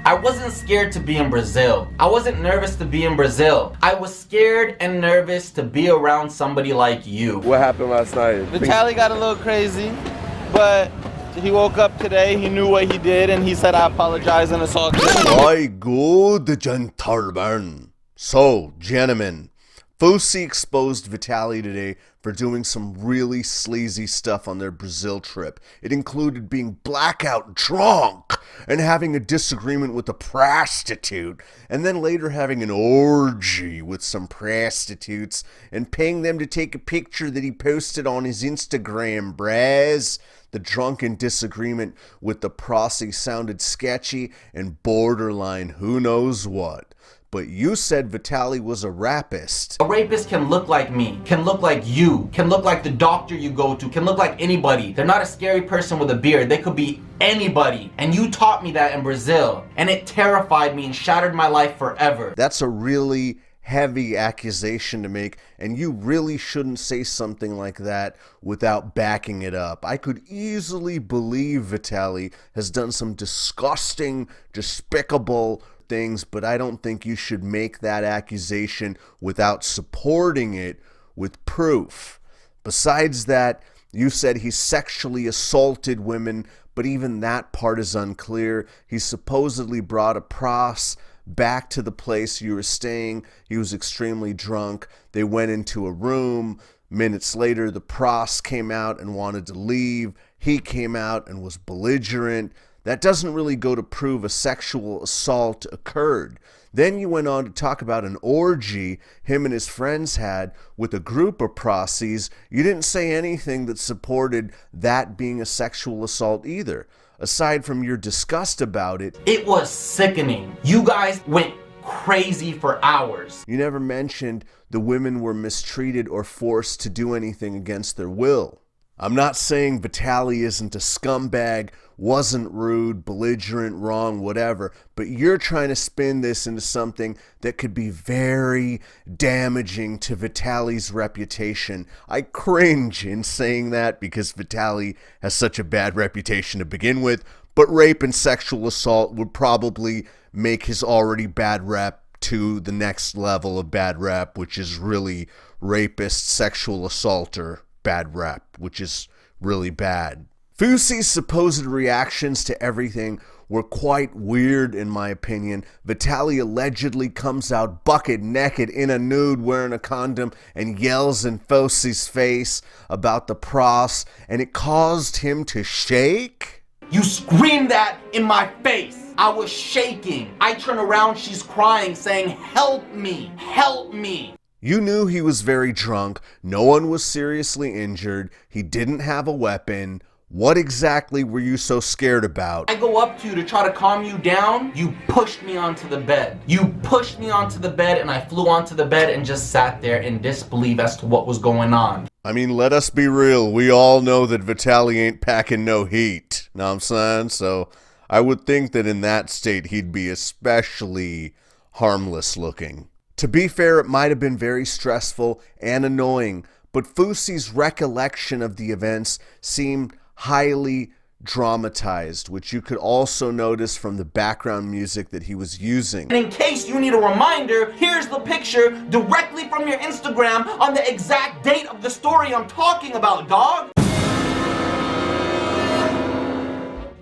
I wasn't scared to be in Brazil. I wasn't nervous to be in Brazil. I was scared and nervous to be around somebody like you. What happened last night? Vitaly got a little crazy, but he woke up today, he knew what he did, and he said, I apologize, and it's all good. My good gentlemen. So, gentlemen, Fousey exposed Vitaly today for doing some really sleazy stuff on their Brazil trip. It included being blackout drunk and having a disagreement with a prostitute, and then later having an orgy with some prostitutes and paying them to take a picture that he posted on his Instagram, braz. The drunken disagreement with the prosie sounded sketchy and borderline who knows what. But you said Vitaly was a rapist. A rapist can look like me, can look like you, can look like the doctor you go to, can look like anybody. They're not a scary person with a beard. They could be anybody. And you taught me that in Brazil. And it terrified me and shattered my life forever. That's a really heavy accusation to make, and you really shouldn't say something like that without backing it up. I could easily believe Vitaly has done some disgusting, despicable things, but I don't think you should make that accusation without supporting it with proof. Besides that, you said he sexually assaulted women, but even that part is unclear. He supposedly brought a pros back to the place you were staying. He was extremely drunk. They went into a room. Minutes later, the pros came out and wanted to leave. He came out and was belligerent. That doesn't really go to prove a sexual assault occurred. Then you went on to talk about an orgy him and his friends had with a group of prosies. You didn't say anything that supported that being a sexual assault either. Aside from your disgust about it, it was sickening. You guys went crazy for hours. You never mentioned the women were mistreated or forced to do anything against their will. I'm not saying Vitaly isn't a scumbag, wasn't rude, belligerent, wrong, whatever, but you're trying to spin this into something that could be very damaging to Vitaly's reputation. I cringe in saying that because Vitaly has such a bad reputation to begin with, but rape and sexual assault would probably make his already bad rep to the next level of bad rep, which is really rapist, sexual assaulter bad rep, which is really bad. Fousey's supposed reactions to everything were quite weird in my opinion. Vitaly allegedly comes out bucket naked in a nude wearing a condom and yells in Fousey's face about the pros, and it caused him to shake? You screamed that in my face. I was shaking. I turn around, she's crying, saying, help me, help me. You knew he was very drunk. No one was seriously injured. He didn't have a weapon. What exactly were you so scared about? I go up to you to try to calm you down. You pushed me onto the bed. You pushed me onto the bed and I flew onto the bed and just sat there in disbelief as to what was going on. I mean, let us be real. We all know that Vitaly ain't packing no heat. Know what I'm saying? So I would think that in that state he'd be especially harmless looking. To be fair, it might have been very stressful and annoying, but Fousey's recollection of the events seemed highly dramatized, which you could also notice from the background music that he was using. And in case you need a reminder, here's the picture directly from your Instagram on the exact date of the story I'm talking about, dog.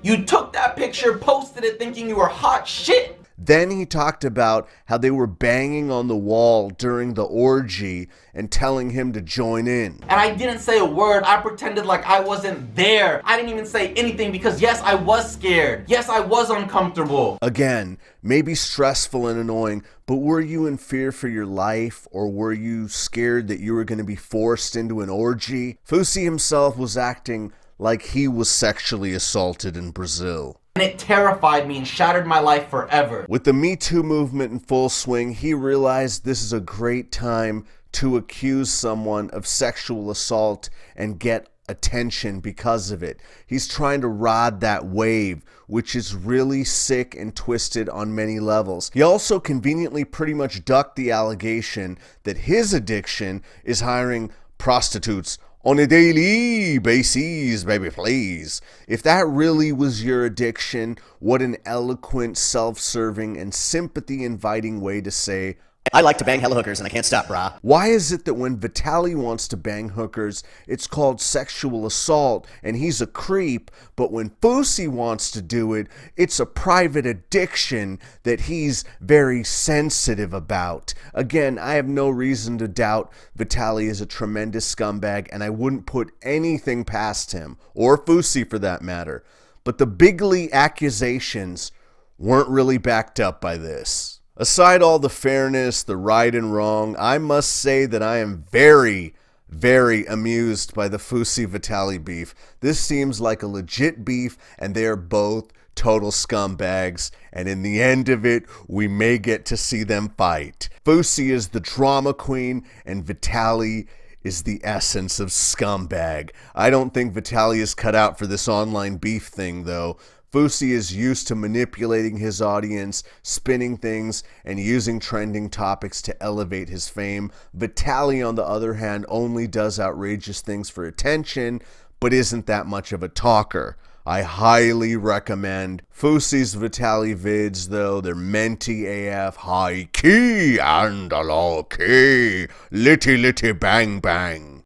You took that picture, posted it thinking you were hot shit. Then he talked about how they were banging on the wall during the orgy and telling him to join in. And I didn't say a word. I pretended like I wasn't there. I didn't even say anything because yes, I was scared. Yes, I was uncomfortable. Again, maybe stressful and annoying, but were you in fear for your life, or were you scared that you were going to be forced into an orgy? Fousey himself was acting like he was sexually assaulted in Brazil. And it terrified me and shattered my life forever. With the Me Too movement in full swing, he realized this is a great time to accuse someone of sexual assault and get attention because of it. He's trying to ride that wave, which is really sick and twisted on many levels. He also conveniently pretty much ducked the allegation that his addiction is hiring prostitutes on a daily basis, baby, please. If that really was your addiction, what an eloquent, self-serving, and sympathy-inviting way to say, I like to bang hella hookers and I can't stop, brah. why is it that when Vitaly wants to bang hookers, it's called sexual assault and he's a creep, but when Fousey wants to do it, it's a private addiction that he's very sensitive about? Again, I have no reason to doubt Vitaly is a tremendous scumbag, and I wouldn't put anything past him, or Fousey for that matter. But the bigly accusations weren't really backed up by this. Aside all the fairness, the right and wrong, I must say that I am very, very amused by the Fousey Vitaly beef. This seems like a legit beef, and they are both total scumbags, and in the end of it, we may get to see them fight. Fousey is the drama queen, and Vitaly is the essence of scumbag. I don't think Vitaly is cut out for this online beef thing, though. Fousey is used to manipulating his audience, spinning things, and using trending topics to elevate his fame. Vitaly, on the other hand, only does outrageous things for attention, but isn't that much of a talker. I highly recommend Fousey's Vitaly vids, though. They're minty AF, high key and a low key, litty bang bang.